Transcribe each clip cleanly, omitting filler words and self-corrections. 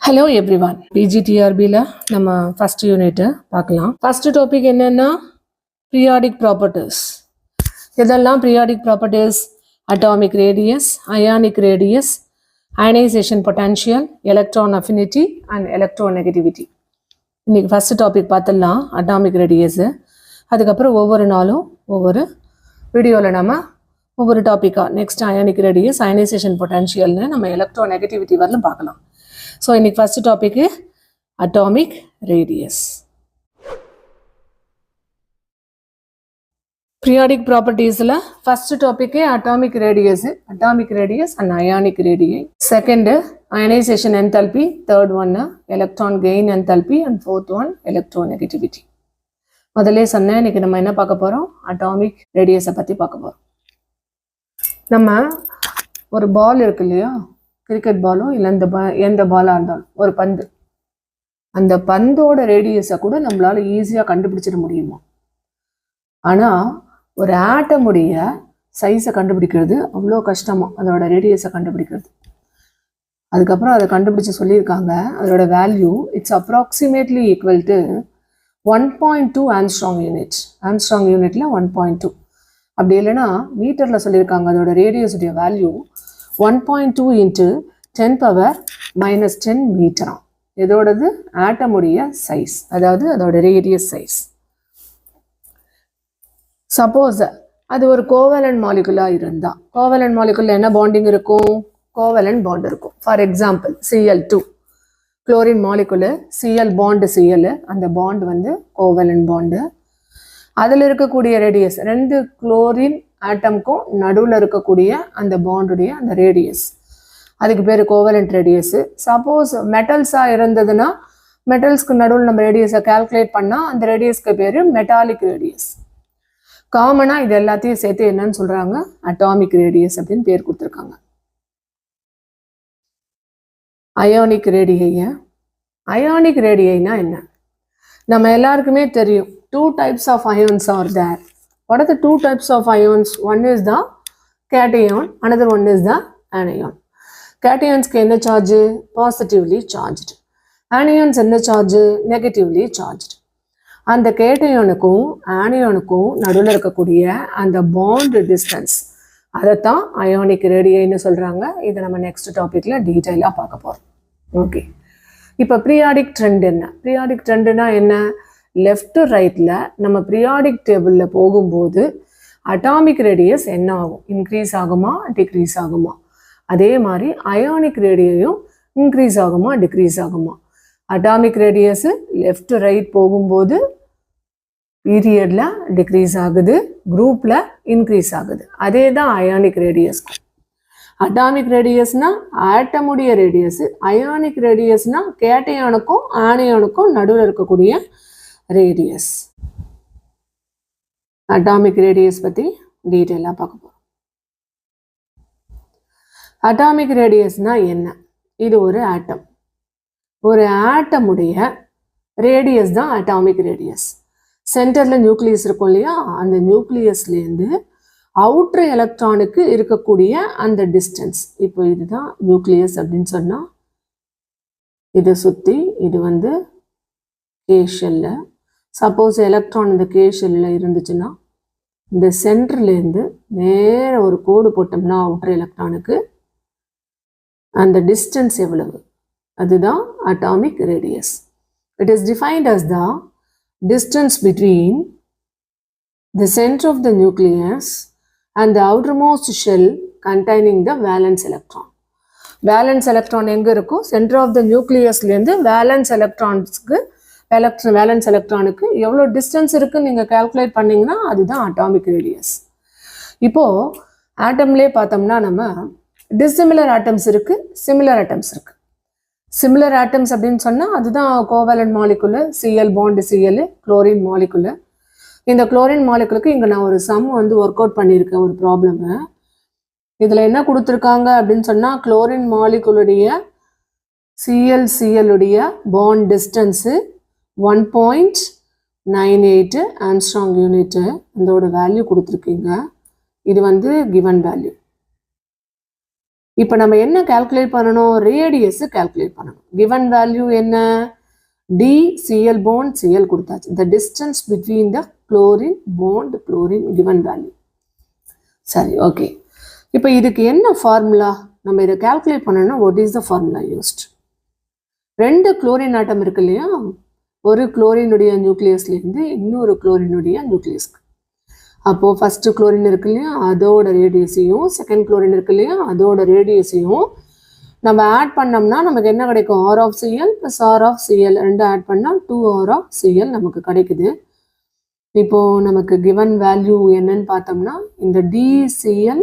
Hello everyone. PGTRB ல நம்ம first unit பார்க்கலாம். First topic என்னன்னா periodic properties. இதெல்லாம் periodic properties: atomic radius, ionic radius, ionization potential, electron affinity and electronegativity. இன்னைக்கு first topic பார்த்தலாம் atomic radius. அதுக்கப்புறம் ஒவ்வொரு நாளும் ஒவ்வொரு வீடியோவில் நம்ம ஒவ்வொரு டாப்பிக்காக நெக்ஸ்ட் ionic radius, ionization potentialனு நம்ம electronegativity வரலும் பார்க்கலாம். So, in the first topic is atomic radius. Periodic properties la first topic is atomic radius and ionic radii. Second, ionization enthalpy. Third one, electron gain enthalpy, and fourth one, electronegativity. முதல்ல சொன்னேன் இன்னைக்கு நம்ம என்ன பார்க்க போறோம், atomic radius பத்தி பார்க்க போறோம். நம்ம ஒரு பால் இருக்கு இல்லையா, கிரிக்கெட் பாலோ இல்லை எந்த பாலாக இருந்தாலும் ஒரு பந்து, அந்த பந்தோட ரேடியஸை கூட நம்மளால ஈஸியாக கண்டுபிடிச்சிட முடியுமா? ஆனால் ஒரு ஆட்டமுடைய சைஸை கண்டுபிடிக்கிறது அவ்வளோ கஷ்டமா, அதோட ரேடியஸை கண்டுபிடிக்கிறது. அதுக்கப்புறம் அதை கண்டுபிடிச்சு சொல்லியிருக்காங்க, அதோட value it's approximately equal to 1.2 angstrom unit. Angstrom யூனிட்ல 1.2. அப்படி இல்லைன்னா மீட்டரில் சொல்லியிருக்காங்க அதோட ரேடியஸுடைய value 1.2 into 10 power minus 10 meter. இதோடது ஆட்டமுடைய சைஸ், அதாவது அதோட ரேடியஸ் சைஸ். சப்போஸ் அது ஒரு கோவலண்ட் மாலிகுலாக இருந்தால், கோவலண்ட் மாலிகுலில் என்ன பாண்டிங் இருக்கும்? கோவலண்ட் பாண்ட் இருக்கும். For example Cl2, chlorine molecule Cl bond Cl, அந்த பாண்ட் வந்து கோவலண்ட் பாண்டு. அதில் இருக்கக்கூடிய ரேடியஸ், ரெண்டு குளோரின் ஆட்டம்க்கும் நடுவில் இருக்கக்கூடிய அந்த பாண்டுடைய அந்த ரேடியஸ், அதுக்கு பேர் கோவலண்ட் ரேடியஸ். சப்போஸ் மெட்டல்ஸாக இருந்ததுன்னா மெட்டல்ஸ்க்கு நடுவில் நம்ம ரேடியஸை கால்குலேட் பண்ணால் அந்த ரேடியஸ்க்கு பேர் மெட்டாலிக் ரேடியஸ். காமனாக இது எல்லாத்தையும் சேர்த்து என்னன்னு சொல்கிறாங்க, அட்டாமிக் ரேடியஸ் அப்படின்னு பேர் கொடுத்துருக்காங்க. அயானிக் ரேடியை, அயானிக் ரேடியைனா என்ன? நம்ம எல்லாருக்குமே தெரியும், 2 types of ions are there. What are the 2 types of ions? One is the cation, another one is the anion. Cations ku enna charge? Positively charged. Anions enna charge? Negatively charged. And the cation ku anion ku nadula irukkudiya and the bond distance, adatha ionic radii nu solranga. Idu nama next topic la detail ah paaka porom. Okay, ipo periodic trend enna? Periodic trend na enna? Left ரைட்டில் நம்ம periodic டேபிளில் போகும்போது atomic radius என்ன ஆகும்? Increase ஆகுமா decrease ஆகுமா? அதே மாதிரி அயானிக் ரேடியையும் இன்க்ரீஸ் ஆகுமா டிக்ரீஸ் ஆகுமா? அட்டாமிக் ரேடியஸ் லெஃப்ட் ரைட் போகும்போது பீரியடில் டிக்ரீஸ் ஆகுது, குரூப்பில் இன்க்ரீஸ் ஆகுது. அதே தான் அயானிக் ரேடியஸ். அட்டாமிக் ரேடியஸ்னா ஆட்டமுடைய ரேடியஸ், அயானிக் ரேடியஸ்னா கேட்டையானுக்கும் ஆனியானுக்கும் நடுவில் இருக்கக்கூடிய ரேடியஸ். அட்டாமிக் ரேடியஸ் பற்றி டீட்டெயிலாக பார்க்க போகிறோம். அட்டாமிக் ரேடியஸ்னா என்ன? இது ஒரு ஆட்டம், ஒரு ஆட்டமுடைய ரேடியஸ் தான் அட்டாமிக் ரேடியஸ். சென்டரில் நியூக்ளியஸ் இருக்கும் இல்லையா, அந்த நியூக்ளியஸ்லேருந்து அவுட்ரு எலக்ட்ரானுக்கு இருக்கக்கூடிய அந்த டிஸ்டன்ஸ். இப்போ இதுதான் நியூக்ளியஸ் அப்படின்னு சொன்னால், இதை சுற்றி இது வந்து கே ஷெல்ல. சப்போஸ் எலக்ட்ரான் இந்த கே ஷெல்லில் இருந்துச்சுன்னா இந்த சென்டர்லேருந்து நேர ஒரு கோடு போட்டோம்னா அவுட்டர் எலக்ட்ரானுக்கு அந்த டிஸ்டன்ஸ் எவ்வளவு, அதுதான் atomic radius. It is defined as the distance between the centre of the nucleus and the outermost shell containing the valence electron. Valence electron எங்கே இருக்கும்? சென்டர் ஆஃப் த நியூக்ளியஸ்லேருந்து வேலன்ஸ் எலக்ட்ரான்ஸ்க்கு வேலன்ஸ் எலக்ட்ரானுக்கு எவ்வளோ distance இருக்குன்னு நீங்கள் கால்குலேட் பண்ணிங்கன்னா அதுதான் அட்டாமிக் ரேடியஸ். இப்போது ஆட்டம்லேயே பார்த்தோம்னா நம்ம டிஸ்சிமிலர் ஆட்டம்ஸ் இருக்குது, சிமிலர் ஆட்டம்ஸ் இருக்குது. சிமிலர் ஆட்டம்ஸ் அப்படின்னு சொன்னால் அதுதான் covalent molecule Cl bond Cl, chlorine molecule. இந்த குளோரின் மாலிகுலுக்கு இங்கே நான் ஒரு சம் வந்து ஒர்க் அவுட் பண்ணியிருக்கேன், ஒரு ப்ராப்ளமு. இதில் என்ன கொடுத்துருக்காங்க அப்படின்னு சொன்னால், குளோரின் மாலிகுலுடைய Cl உடைய பாண்ட் டிஸ்டன்ஸு 1.98 ஆம்ஸ்ட்ராங் யூனிட்டு, இதோட வேல்யூ கொடுத்துருக்கீங்க. இது வந்து கிவன் வேல்யூ. இப்போ நம்ம என்ன கால்குலேட் பண்ணணும், ரேடியஸ் கால்குலேட் பண்ணணும். கிவன் வேல்யூ என்ன, DCl bond Cl கொடுத்தாச்சு. the distance between the chlorine bond chlorine given value. சரி, ஓகே. இப்போ இதுக்கு என்ன ஃபார்முலா, நம்ம இதை கால்குலேட் பண்ணணும்னா what is the formula used? ரெண்டு குளோரின் ஆட்டம் இருக்கு இல்லையா, ஒரு குளோரினுடைய நியூக்ளியஸ்லேருந்து இன்னொரு குளோரினுடைய நியூக்ளியஸ்க்கு. அப்போது ஃபஸ்ட்டு குளோரின் இருக்கு இல்லையா, அதோட ரேடியஸையும் செகண்ட் குளோரின் இருக்கு இல்லையா, அதோட ரேடியஸையும் நம்ம ஆட் பண்ணோம்னா நமக்கு என்ன கிடைக்கும், R of Cl + R of Cl ரெண்டு ஆட் பண்ணால் 2R of Cl நமக்கு கிடைக்குது. இப்போது நமக்கு கிவன் வேல்யூ என்னன்னு பார்த்தோம்னா, இந்த DCl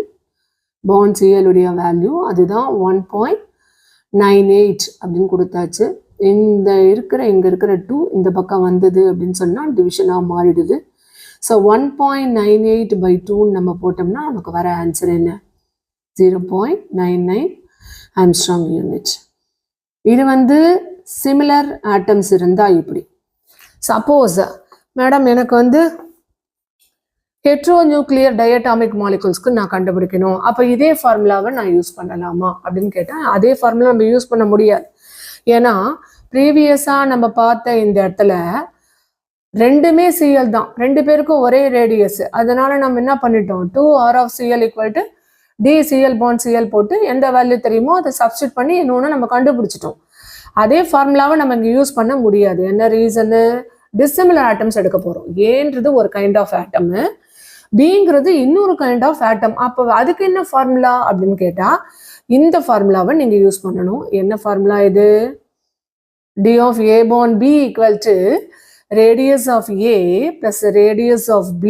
bond Cl உடைய வேல்யூ அதுதான் 1.98 அப்படின்னு கொடுத்தாச்சு. இங்கே இருக்கிற 2 இந்த பக்கம் வந்தது அப்படின்னு சொன்னால் டிவிஷனாக மாறிடுது. ஸோ 1.98/2 நம்ம போட்டோம்னா நமக்கு வர ஆன்சர் என்ன, 0.99 ஆம்ஸ்ட்ராங் யூனிட். இது வந்து சிமிலர் ஆட்டம்ஸ் இருந்தால் இப்படி. சப்போஸ் மேடம் எனக்கு வந்து ஹெட்ரோநியூக்ளியர் டயட்டாமிக் மாலிகுல்ஸ்க்கு நான் கண்டுபிடிக்கணும், அப்போ இதே ஃபார்முலாவை நான் யூஸ் பண்ணலாமா அப்படின்னு கேட்டால் அதே ஃபார்முலா நம்ம யூஸ் பண்ண முடியாது. ஏன்னா ப்ரீவியஸாக நம்ம பார்த்த இந்த இடத்துல ரெண்டுமே Cl தான், ரெண்டு பேருக்கும் ஒரே ரேடியஸ். அதனால நம்ம என்ன பண்ணிட்டோம், 2R of Cl = DCl bond Cl போட்டு எந்த வேல்யூ தெரியுமோ அதை சப்ஸ்டியூட் பண்ணி இன்னொன்று நம்ம கண்டுபிடிச்சிட்டோம். அதே ஃபார்முலாவை நம்ம இங்கே யூஸ் பண்ண முடியாது. என்ன ரீசனு, டிசிமிலர் ஆட்டம்ஸ் எடுக்க போகிறோம். ஏன்றது ஒரு கைண்ட் ஆஃப் ஆட்டமு, பிங்கிறது இன்னொரு கைண்ட் ஆஃப் ஆட்டம். அப்போ அதுக்கு என்ன ஃபார்முலா அப்படின்னு கேட்டால் இந்த ஃபார்முலாவை நீங்கள் யூஸ் பண்ணணும். என்ன ஃபார்முலா இது, D of A bond B = radius of A plus radius of B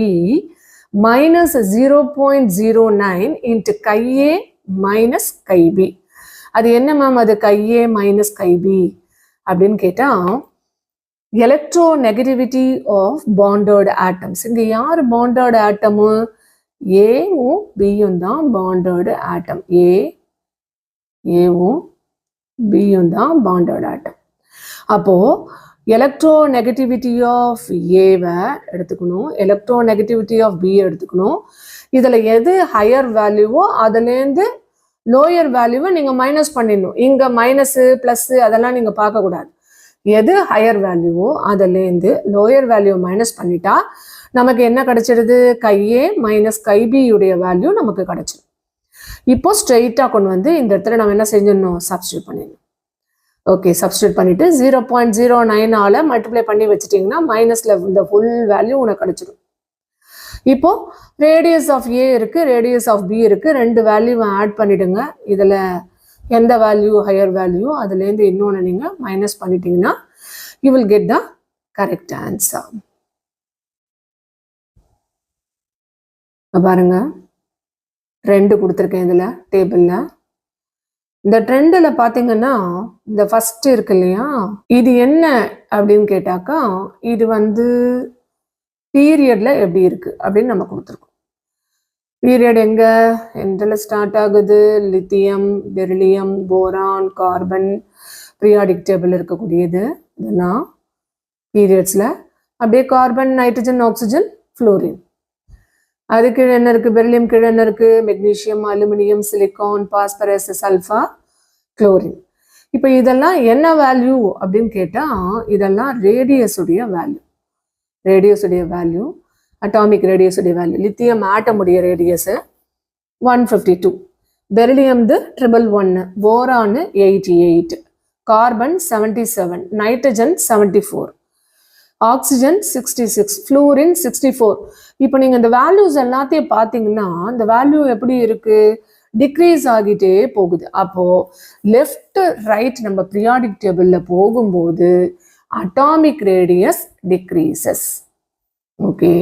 minus 0.09 into chi A minus chi B. அது என்ன மேம், அது chi A minus chi B அப்படின்னு கேட்டால் எலக்ட்ரோநெகட்டிவிட்டி ஆஃப் பாண்டட் ஆட்டம்ஸ். இங்கே யார் பாண்டட் ஆட்டமு, ஏவும் பியும் தான் பாண்டட் ஆட்டம். ஏவும் பியும் தான் பாண்டட் ஆட்டம். அப்போது எலக்ட்ரோநெகட்டிவிட்டி ஆஃப் ஏவை எடுத்துக்கணும், எலக்ட்ரோநெகட்டிவிட்டி ஆஃப் பி எடுத்துக்கணும். இதில் எது ஹையர் வேல்யூவோ அதுலேருந்து லோயர் வேல்யூவை நீங்கள் மைனஸ் பண்ணிடணும். இங்கே மைனஸு ப்ளஸ்ஸு அதெல்லாம் நீங்கள் பார்க்கக்கூடாது. எது ஹையர் வேல்யூவோ அதுலேருந்து லோயர் வேல்யூ மைனஸ் பண்ணிட்டா நமக்கு என்ன கிடைச்சிடுது, chi A minus chi B உடைய வேல்யூ நமக்கு கிடைச்சிடும். இப்போ ஸ்ட்ரெயிட்டாக கொண்டு வந்து இந்த இடத்துல நம்ம என்ன செஞ்சிடணும், சப்ஸ்டியூட் பண்ணிடணும். ஓகே, சப்ஸ்டியூட் பண்ணிவிட்டு 0.09 மல்டிப்ளை பண்ணி வச்சுட்டிங்கன்னா மைனஸில் இந்த ஃபுல் வேல்யூ உனக்கு கிடச்சிடும். இப்போது ரேடியஸ் ஆஃப் ஏ இருக்குது, ரேடியஸ் ஆஃப் பி இருக்குது, ரெண்டு வேல்யூவை ஆட் பண்ணிவிடுங்க. இதில் எந்த வேல்யூ ஹையர் வேல்யூ அதுலேருந்து இன்னொன்று நீங்கள் மைனஸ் பண்ணிட்டீங்கன்னா you will get the correct answer. பாருங்க, ட்ரெண்டு கொடுத்துருக்கேன் இதில் டேபிளில். இந்த ட்ரெண்டில் பார்த்தீங்கன்னா இந்த ஃபஸ்ட் இருக்கு இல்லையா, இது என்ன அப்படின்னு கேட்டாக்கா இது வந்து பீரியடில் எப்படி இருக்குது அப்படின்னு நம்ம கொடுத்துருக்கோம். பீரியட் எங்கே எதில் ஸ்டார்ட் ஆகுது, lithium, beryllium, boron, carbon, periodic table இருக்கக்கூடியது இதெல்லாம் பீரியட்ஸில். அப்படியே கார்பன், நைட்ரஜன், ஆக்சிஜன், ஃப்ளோரின். அது கீழே என்ன இருக்குது, பெரிலியம் கீழே என்ன இருக்குது, magnesium, aluminium, silicon, phosphorus, sulphur, chlorine. இப்போ இதெல்லாம் என்ன வேல்யூ அப்படின்னு கேட்டால் இதெல்லாம் ரேடியஸுடைய வேல்யூ. ரேடியஸுடைய வேல்யூ, அட்டாமிக் ரேடியஸுடைய வேல்யூ. லித்தியம் ஆட்டமுடைய ரேடியஸு 152, பெரிலியம்து 111, boron 88, carbon 77, nitrogen 74, oxygen 66, fluorine 64. இப்போ நீங்கள் இந்த வேல்யூஸ் எல்லாத்தையும் பார்த்தீங்கன்னா இந்த வேல்யூ எப்படி இருக்குது, டிக்ரீஸ் ஆகிட்டே போகுது. அப்போது லெஃப்ட் ரைட் நம்ம பீரியாடிக் டேபிளில் போகும்போது அட்டாமிக் ரேடியஸ் டிக்ரீசஸ். ஓகே,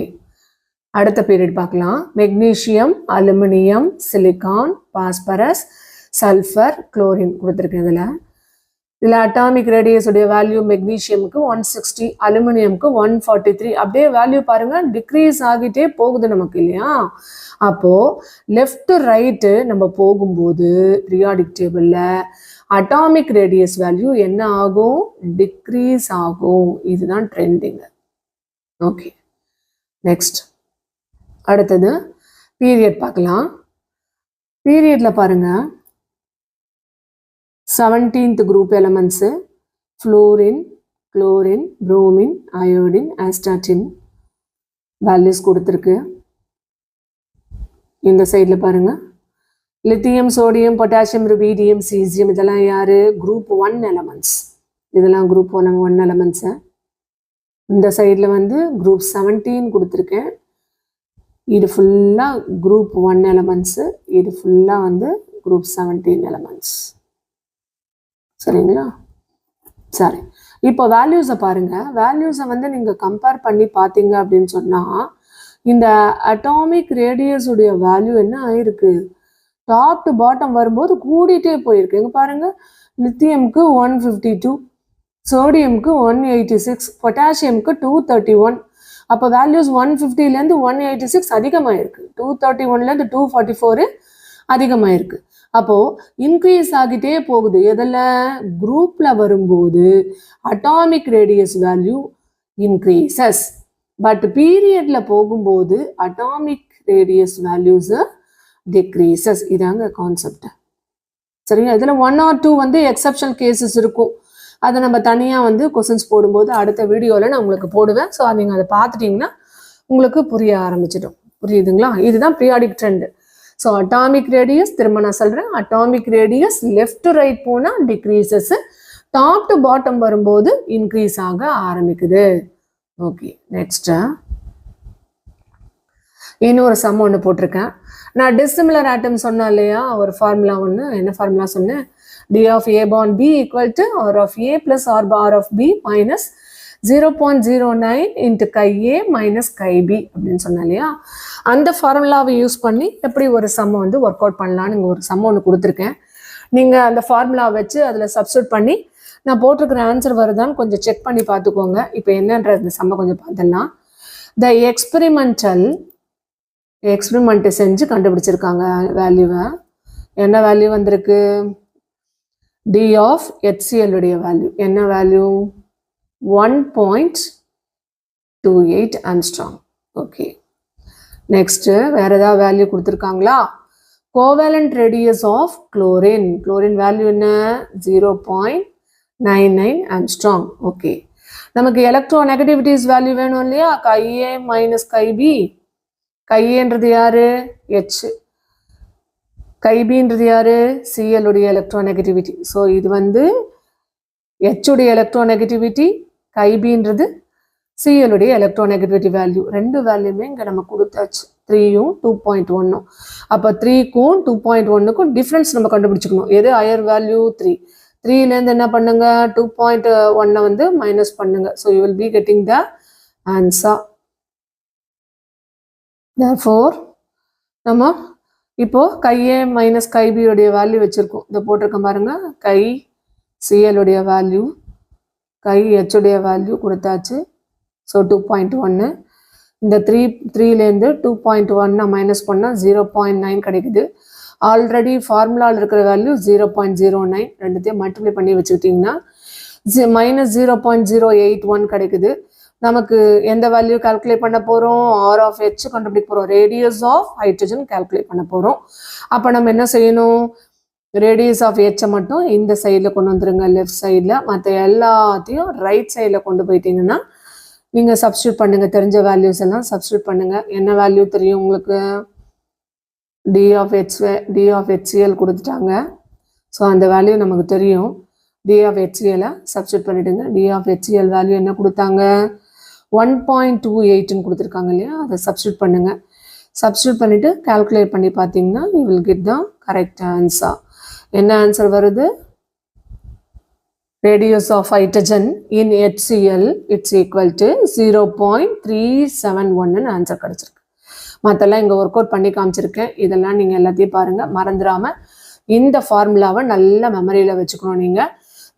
அடுத்த பீரியட் பார்க்கலாம். Magnesium, aluminium, silicon, phosphorus, sulphur, chlorine கொடுத்துருக்கேன். இதில் அட்டாமிக் ரேடியஸுடைய வேல்யூ மெக்னீஷியமுக்கு 160, அலுமினியமுக்கு 143. அப்படியே வேல்யூ பாருங்கள் டிக்ரீஸ் ஆகிட்டே போகுது நமக்கு இல்லையா. அப்போது லெஃப்ட் ரைட்டு நம்ம போகும்போது பீரியாடிக் டேபிளில் அட்டாமிக் ரேடியஸ் வேல்யூ என்ன ஆகும், டிக்ரீஸ் ஆகும். இதுதான் ட்ரெண்டிங். ஓகே, நெக்ஸ்ட் அடுத்தது பீரியட் பார்க்கலாம். பீரியடில் பாருங்கள் 17th group elements fluorine, chlorine, bromine, iodine, astatine values கொடுத்திருக்கு. இந்த சைடுல பாருங்க lithium, sodium, potassium, rubidium, caesium இதெல்லாம் யாரு குரூப் 1 எலமெண்ட்ஸ். இதெல்லாம் குரூப் 1 எலமெண்ட்ஸ். இந்த சைடுல வந்து குரூப் 17 கொடுத்துருக்கேன். இது ஃபுல்லா குரூப் 1 எலமெண்ட்ஸ், இது ஃபுல்லா வந்து குரூப் 17 எலமெண்ட்ஸ். சரிங்களா? சரி, இப்போ வேல்யூஸை பாருங்க. வேல்யூஸை வந்து நீங்க கம்பேர் பண்ணி பார்த்தீங்க அப்படின்னு சொன்னா இந்த அட்டாமிக் ரேடியஸ் உடைய வேல்யூ என்ன ஆயிருக்கு, டாப் டு பாட்டம் வரும்போது கூடிட்டே போயிருக்கு. இங்க பாருங்க லித்தியம்க்கு 152, சோடியம்க்கு 186, பொட்டாசியம்க்கு 231. அப்போ வேல்யூஸ் 150லேருந்து 186 அதிகமாயிருக்கு, 231லேருந்து 244 அதிகமாயிருக்கு. அப்போ இன்க்ரீஸ் ஆகிட்டே போகுது. எதில் குரூப்ல வரும்போது atomic radius value increases, but பீரியட்ல போகும்போது அட்டாமிக் ரேடியஸ் வேல்யூஸ் டிக்ரீசஸ். இதாங்க கான்செப்ட். சரிங்களா? இதில் 1 or 2 வந்து எக்ஸப்ஷனல் கேசஸ் இருக்கும். அதை நம்ம தனியாக வந்து கொஸ்டின்ஸ் போடும்போது அடுத்த வீடியோவில் நான் உங்களுக்கு போடுவேன். ஸோ நீங்கள் அதை பார்த்துட்டிங்கன்னா உங்களுக்கு புரிய ஆரம்பிச்சிடும். புரியுதுங்களா? இதுதான் periodic trend. So atomic radius திரும்ப நான் சொல்கிறேன், atomic radius left to right போனால் டிக்ரீசஸ், டாப் டு பாட்டம் வரும்போது இன்க்ரீஸ் ஆக ஆரம்பிக்குது. ஓகே, நெக்ஸ்ட்டு இன்னொரு சம் ஒன்று போட்டிருக்கேன். நான் டிஸ்சிமிலர் ஆட்டம் சொன்னேன் இல்லையா, ஒரு ஃபார்முலா ஒன்று. என்ன ஃபார்முலா சொன்னேன்? d of a bond b equal to r of a plus r bar of b minus 0.09 into chi a minus chi b அப்படின்னு சொன்னேன் இல்லையா. அந்த ஃபார்முலாவை யூஸ் பண்ணி எப்படி ஒரு சம் வந்து ஒர்க் அவுட் பண்ணலான்னு இங்கே ஒரு சம் ஒன்று கொடுத்துருக்கேன். நீங்கள் அந்த ஃபார்முலா வச்சு அதில் சப்ஸ்டியூட் பண்ணி நான் போட்டிருக்கிற ஆன்சர் வருதான்னு கொஞ்சம் செக் பண்ணி பார்த்துக்கோங்க. இப்போ என்னன்ற இந்த சம்மை கொஞ்சம் பார்த்துடலாம். த எக்ஸ்பெரிமெண்ட்டு செஞ்சு கண்டுபிடிச்சிருக்காங்க வேல்யூவை. என்ன வேல்யூ வந்திருக்கு? d of HCl உடைய வேல்யூ என்ன வேல்யூ? 1.28 ஆங்ஸ்ட்ராங். ஓகே, நெக்ஸ்ட்டு வேற ஏதாவது வேல்யூ கொடுத்துருக்காங்களா? Covalent radius of chlorine, chlorine value என்ன? 0.99 ஆங்ஸ்ட்ராங். ஓகே, நமக்கு எலக்ட்ரோ நெகட்டிவிட்டிஸ் வேல்யூ வேணும் இல்லையா? chi a minus chi b. chi aன்றது யாரு? H, chi bன்றது யாரு? Cl உடைய எலக்ட்ரோ நெகட்டிவிட்டி. ஸோ இது வந்து H உடைய எலக்ட்ரோ நெகட்டிவிட்டி, chi bன்றது Cl உடைய எலக்ட்ரோ நெகட்டிவிட்டி வேல்யூ. ரெண்டு வேல்யூமே இங்கே நம்ம கொடுத்தாச்சு, 3யும் 2.1ம். அப்போ 3க்கும் 2.1க்கும் டிஃப்ரென்ஸ் நம்ம கண்டுபிடிச்சிக்கணும். எது ஹையர் வேல்யூ? 3. 3லேருந்து என்ன பண்ணுங்க? 2.1 வந்து மைனஸ் பண்ணுங்க. So you will be getting the answer. therefore நம்ம இப்போ chi a minus chi b உடைய வேல்யூ வச்சிருக்கோம். இதை போட்டிருக்கோம் பாருங்க. chi Cl உடைய வேல்யூ, chi H உடைய வேல்யூ கொடுத்தாச்சு. ஸோ 2.1. இந்த 3லேருந்து 2.1 மைனஸ் பண்ணால் 0.9 கிடைக்குது. ஆல்ரெடி ஃபார்முலாவில் இருக்கிற வேல்யூ 0.09. ரெண்டுத்தையும் மல்டிப்ளை பண்ணி வச்சுக்கிட்டிங்கன்னா மைனஸ் 0.081 கிடைக்குது. நமக்கு எந்த வேல்யூ கால்குலேட் பண்ண போகிறோம்? ஆர் ஆஃப் ஹெச் கண்டுபிடிக்க போகிறோம். ரேடியஸ் ஆஃப் ஹைட்ரஜன் கால்குலேட் பண்ண போகிறோம். அப்போ நம்ம என்ன செய்யணும்? ரேடியஸ் ஆஃப் ஹெச்சை மட்டும் இந்த சைடில் கொண்டு வந்துருங்க, லெஃப்ட் சைடில். மற்ற எல்லாத்தையும் ரைட் சைடில் கொண்டு போயிட்டீங்கன்னா நீங்கள் சப்ஸ்டியூட் பண்ணுங்கள். தெரிஞ்ச வேல்யூஸ் எல்லாம் சப்ஸ்டியூட் பண்ணுங்கள். என்ன வேல்யூ தெரியும் உங்களுக்கு? டி ஆஃப் HCl கொடுத்துட்டாங்க. ஸோ அந்த வேல்யூ நமக்கு தெரியும். டி ஆஃப் HClஐ சப்ஸ்டியூட் பண்ணிவிடுங்க. டி ஆஃப் HCl வேல்யூ என்ன கொடுத்தாங்க? 1.28ன்னு கொடுத்துருக்காங்க இல்லையா, அதை சப்ஸ்டியூட் பண்ணுங்கள். சப்ஸ்டியூட் பண்ணிவிட்டு கால்குலேட் பண்ணி பார்த்தீங்கன்னா you will get the correct answer. என்ன ஆன்சர் வருது? radius of hydrogen in HCl it's equal to 0.371 answer கிடைச்சிருக்கு. மற்றெல்லாம் இங்கே ஒர்க் அவுட் பண்ணி காமிச்சிருக்கேன். இதெல்லாம் நீங்கள் எல்லாத்தையும் பாருங்கள், மறந்துடாமல் இந்த ஃபார்முலாவை நல்ல மெமரியில் வச்சுக்கணும். நீங்கள்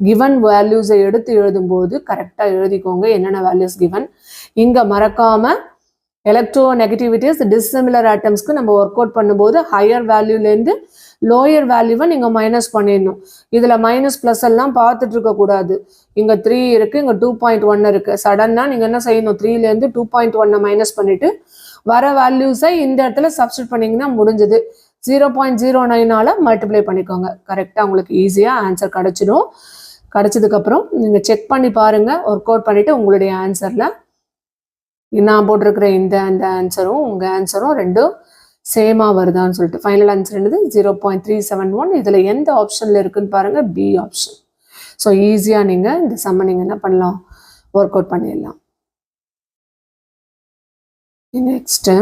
கிவன் வேல்யூஸை எடுத்து எழுதும்போது கரெக்டாக எழுதிக்கோங்க, என்னென்ன வேல்யூஸ் கிவன். இங்கே மறக்காமல் எலக்ட்ரோ நெகட்டிவிட்டிஸ் டிஸ்சிமிலர் ஆட்டம்ஸ்க்கு நம்ம ஒர்க் அவுட் பண்ணும்போது ஹையர் வேல்யூலேருந்து லோயர் வேல்யூவை நீங்கள் மைனஸ் பண்ணிடணும். இதில் மைனஸ் ப்ளஸ் எல்லாம் பார்த்துட்டு இருக்கக்கூடாது. இங்கே 3 இருக்குது, இங்கே 2.1 இருக்குது. சடனாக நீங்கள் என்ன செய்யணும்? 3லேருந்து 2.1 மைனஸ் பண்ணிவிட்டு வர வேல்யூஸை இந்த இடத்துல சப்ஸ்டியூட் பண்ணிங்கன்னா முடிஞ்சது. 0.09ஆல் மல்டிப்ளை பண்ணிக்கோங்க. கரெக்டாக உங்களுக்கு ஈஸியாக ஆன்சர் கிடச்சிடும். கிடச்சதுக்கப்புறம் நீங்கள் செக் பண்ணி பாருங்கள், ஒர்க் அவுட் பண்ணிவிட்டு உங்களுடைய ஆன்சரில் நான் போட்டிருக்கிற இந்த ஆன்சரும் உங்கள் ஆன்சரும் ரெண்டும் சேமாக வருதான்னு சொல்லிட்டு ஃபைனல் ஆன்சர் என்னது 0.371. இதில் எந்த ஆப்ஷனில் இருக்குதுன்னு பாருங்கள், பி ஆப்ஷன். ஸோ ஈஸியாக நீங்கள் இந்த சம்மை நீங்கள் என்ன பண்ணலாம், ஒர்க் அவுட் பண்ணிடலாம். நெக்ஸ்ட்டு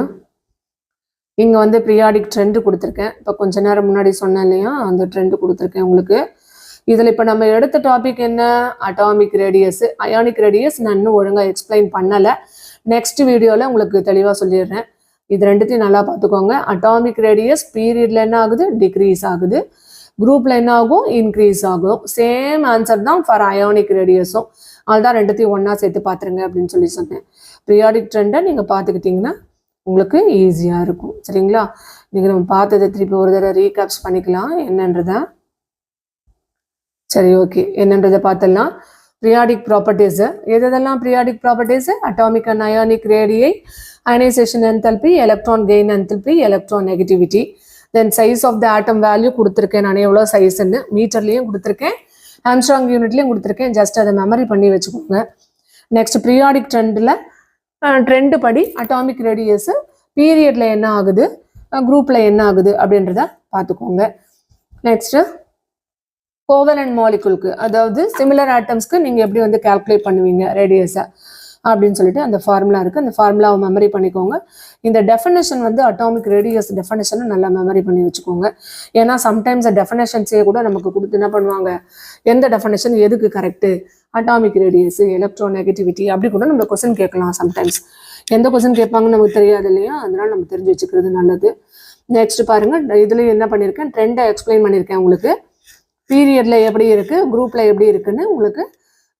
இங்கே வந்து பீரியாடிக் ட்ரெண்டு கொடுத்துருக்கேன். இப்போ கொஞ்ச நேரம் முன்னாடி சொன்னேன் இல்லையா, அந்த ட்ரெண்டு கொடுத்துருக்கேன் உங்களுக்கு. இதில் இப்போ நம்ம எடுத்த டாபிக் என்ன, அட்டாமிக் ரேடியஸ், அயானிக் ரேடியஸ். நான் இன்னும் ஒழுங்காக எக்ஸ்பிளைன் பண்ணலை. நெக்ஸ்ட் வீடியோவில் உங்களுக்கு தெளிவாக சொல்லிடுறேன். இது ரெண்டுத்தையும் நல்லா பார்த்துக்கோங்க. அட்டாமிக் ரேடியஸ் பீரியடில் என்ன ஆகுது, டிக்ரீஸ் ஆகுது. குரூப்பில் என்ன ஆகும், இன்க்ரீஸ் ஆகும். சேம் ஆன்சர் தான் ஃபார் அயானிக் ரேடியஸும். அதுதான் ரெண்டுத்தையும் ஒன்றா சேர்த்து பார்த்துருங்க அப்படின்னு சொல்லி சொன்னேன். பீரியாடிக் ட்ரெண்டை நீங்கள் பார்த்துக்கிட்டிங்கன்னா உங்களுக்கு ஈஸியாக இருக்கும். சரிங்களா? நீங்கள் நம்ம பார்த்ததை திருப்பி ஒரு தடவை ரீகேப்ஸ் பண்ணிக்கலாம் என்னன்றதை. சரி, ஓகே. என்னன்றதை பார்த்துடலாம். பீரியாடிக் ப்ராப்பர்ட்டிஸு எதெல்லாம் periodic properties, atomic and ionic radii, ionisation enthalpy, electron gain enthalpy, electronegativity. Then size of the atom value கொடுத்துருக்கேன் நான், எவ்வளோ சைஸ்ன்னு மீட்டர்லேயும் கொடுத்துருக்கேன், ஆம்ஸ்ட்ராங் யூனிட்லேயும் கொடுத்துருக்கேன். ஜஸ்ட் அதை மெமரி பண்ணி வச்சுக்கோங்க. நெக்ஸ்ட் பீரியாடிக் ட்ரெண்டில் ட்ரெண்டு படி அட்டாமிக் ரேடியஸு பீரியடில் என்ன ஆகுது, குரூப்பில் என்ன ஆகுது அப்படின்றத பார்த்துக்கோங்க. நெக்ஸ்ட்டு கோவலன்ட் மாலிகுலுக்கு, அதாவது சிமிலர் ஆட்டம்ஸ்க்கு நீங்கள் எப்படி வந்து கால்குலேட் பண்ணுவீங்க ரேடியஸை அப்படின்னு சொல்லிட்டு அந்த ஃபார்முலா இருக்குது. அந்த ஃபார்முலாவை மெமரி பண்ணிக்கோங்க. இந்த டெஃபினேஷன் வந்து அட்டாமிக் ரேடியஸ் டெஃபினேஷனை நல்லா மெமரி பண்ணி வச்சுக்கோங்க. ஏன்னா சம்டைம்ஸ் டெஃபினேஷன்ஸே கூட நமக்கு கொடுத்து என்ன பண்ணுவாங்க, எந்த டெஃபினேஷன் எதுக்கு correct, atomic radius, electron negativity அப்படி கூட நம்ம கொஸ்டின் கேட்கலாம். சம்டைம்ஸ் எந்த கொஸ்டின் கேட்பாங்கன்னு நமக்கு தெரியாது இல்லையா, அதனால நம்ம தெரிஞ்சு வச்சுக்கிறது நல்லது. நெக்ஸ்ட் பாருங்கள், இதுலேயும் என்ன பண்ணியிருக்கேன், ட்ரெண்டை எக்ஸ்பிளைன் பண்ணியிருக்கேன் உங்களுக்கு. பீரியடில் எப்படி இருக்குது, குரூப்பில் எப்படி இருக்குன்னு உங்களுக்கு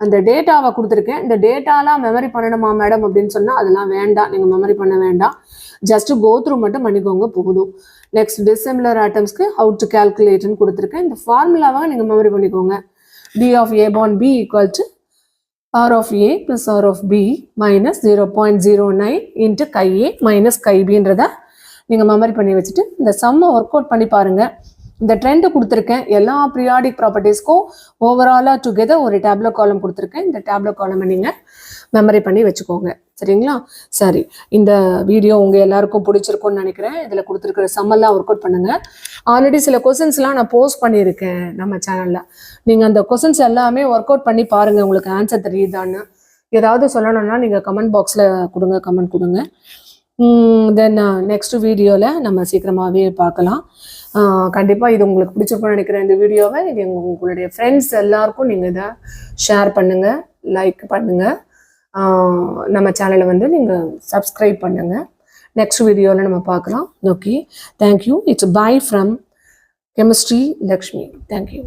அந்த டேட்டாவை கொடுத்துருக்கேன். இந்த டேட்டாலாம் மெமரி பண்ணணுமா மேடம் அப்படின்னு சொன்னால் அதெல்லாம் வேண்டாம், நீங்கள் மெமரி பண்ண வேண்டாம். ஜஸ்ட் கோ த்ரூ மட்டும் பண்ணிக்கோங்க போதும். நெக்ஸ்ட் டிசிமிலர் ஆட்டம்ஸ்க்கு ஹவு டு கால்குலேட்னு கொடுத்துருக்கேன். இந்த ஃபார்முலாவாக நீங்கள் மெமரி பண்ணிக்கோங்க. D of A bond B equal to r of A plus r of B minus 0.09 into chi A minus chi பின்றதை நீங்கள் மெமரி பண்ணி வச்சுட்டு இந்த சம்மை ஒர்க் அவுட் பண்ணி பாருங்கள். இந்த ட்ரெண்டு கொடுத்துருக்கேன். எல்லா பீரியாடிக் ப்ராப்பர்ட்டிஸ்க்கும் ஓவராலாக டுகெதர் ஒரு டேப்லோ காலம் கொடுத்துருக்கேன். இந்த டேப்லோ காலமை நீங்கள் மெமரி பண்ணி வச்சுக்கோங்க. சரிங்களா? சரி, இந்த வீடியோ உங்கள் எல்லாருக்கும் பிடிச்சிருக்கும்னு நினைக்கிறேன். இதில் கொடுத்துருக்கிற சம்மெல்லாம் ஒர்க் அவுட் பண்ணுங்கள். ஆல்ரெடி சில கொஸ்டின்ஸ்லாம் நான் போஸ்ட் பண்ணியிருக்கேன் நம்ம சேனலில். நீங்கள் அந்த கொஸ்டின்ஸ் எல்லாமே ஒர்க் அவுட் பண்ணி பாருங்கள், உங்களுக்கு ஆன்சர் தெரியுதான்னு. ஏதாவது சொல்லணும்னா நீங்கள் கமெண்ட் பாக்ஸில் கொடுங்க, கமெண்ட் கொடுங்க. தென் நெக்ஸ்ட் வீடியோவில் நம்ம சீக்கிரமாகவே பார்க்கலாம். கண்டிப்பாக இது உங்களுக்கு பிடிச்சிருக்கும்னு நினைக்கிறேன் இந்த வீடியோவை. இது உங்களுடைய ஃப்ரெண்ட்ஸ் எல்லாருக்கும் நீங்கள் இதை ஷேர் பண்ணுங்கள், லைக் பண்ணுங்கள். நம்ம சேனலை வந்து நீங்கள் சப்ஸ்கிரைப் பண்ணுங்கள். நெக்ஸ்ட் வீடியோவில் நம்ம பார்க்கலாம். Okay, thank you. It's by from chemistry Lakshmi. Thank you.